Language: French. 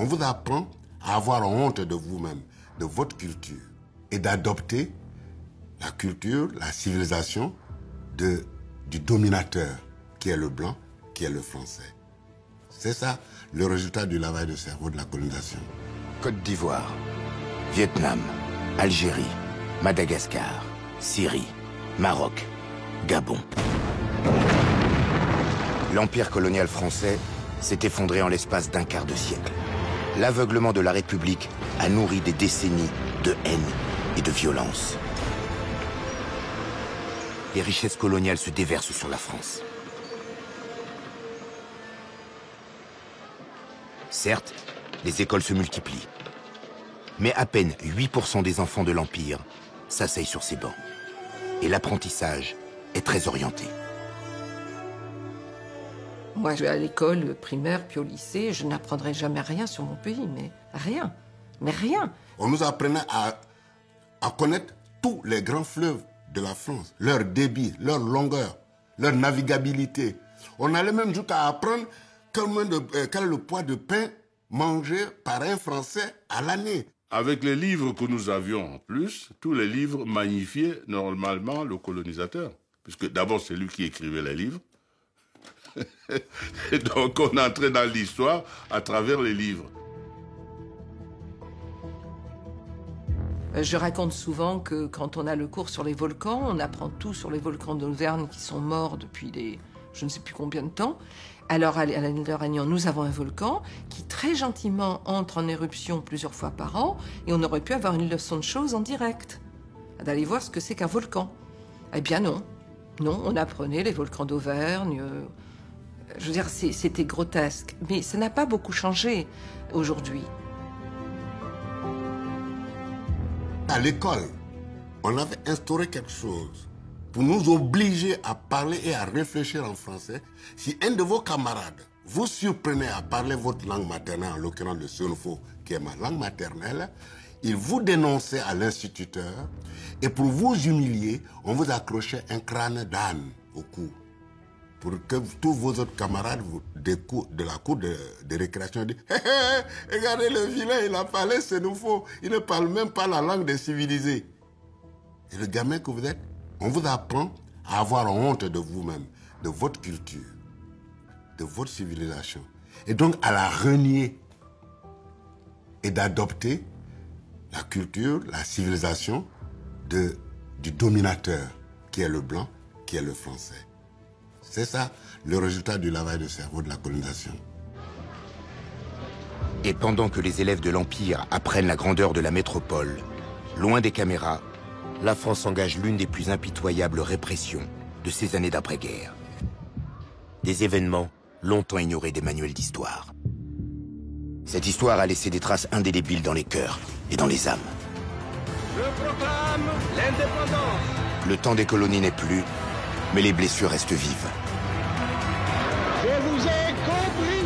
On vous apprend à avoir honte de vous-même, de votre culture, et d'adopter la culture, la civilisation du dominateur, qui est le blanc, qui est le français. C'est ça le résultat du lavage de cerveau de la colonisation. Côte d'Ivoire, Vietnam, Algérie, Madagascar, Syrie, Maroc, Gabon. L'empire colonial français s'est effondré en l'espace d'un quart de siècle. L'aveuglement de la République a nourri des décennies de haine et de violence. Les richesses coloniales se déversent sur la France. Certes, les écoles se multiplient. Mais à peine 8% des enfants de l'Empire s'asseyent sur ces bancs. Et l'apprentissage est très orienté. Moi, je vais à l'école primaire puis au lycée, je n'apprendrai jamais rien sur mon pays, mais rien. Mais rien. On nous apprenait à connaître tous les grands fleuves de la France, leur débit, leur longueur, leur navigabilité. On allait même jusqu'à apprendre quel est le poids de pain mangé par un Français à l'année. Avec les livres que nous avions en plus, tous les livres magnifiaient normalement le colonisateur. Puisque d'abord, c'est lui qui écrivait les livres. Et donc, on entrait dans l'histoire à travers les livres. Je raconte souvent que quand on a le cours sur les volcans, on apprend tout sur les volcans d'Auvergne qui sont morts depuis je ne sais plus combien de temps. Alors, à l'île de Réunion, nous avons un volcan qui, très gentiment, entre en éruption plusieurs fois par an, et on aurait pu avoir une leçon de choses en direct, d'aller voir ce que c'est qu'un volcan. Eh bien non. Non, on apprenait les volcans d'Auvergne. Je veux dire, c'était grotesque. Mais ça n'a pas beaucoup changé aujourd'hui. À l'école, on avait instauré quelque chose pour nous obliger à parler et à réfléchir en français. Si un de vos camarades vous surprenait à parler votre langue maternelle, en l'occurrence le Senufo, qui est ma langue maternelle, il vous dénonçait à l'instituteur et pour vous humilier, on vous accrochait un crâne d'âne au cou. Pour que tous vos autres camarades de la cour de récréation disent « Hé, hé, regardez le vilain, il a parlé Senufo, il ne parle même pas la langue des civilisés. » Et le gamin que vous êtes, on vous apprend à avoir honte de vous-même, de votre culture, de votre civilisation. Et donc à la renier et d'adopter la culture, la civilisation du dominateur, qui est le blanc, qui est le français. C'est ça le résultat du lavage de cerveau de la colonisation. Et pendant que les élèves de l'Empire apprennent la grandeur de la métropole, loin des caméras, la France engage l'une des plus impitoyables répressions de ces années d'après-guerre. Des événements longtemps ignorés des manuels d'histoire. Cette histoire a laissé des traces indélébiles dans les cœurs et dans les âmes. Je proclame l'indépendance. Le temps des colonies n'est plus, mais les blessures restent vives. Je vous ai compris.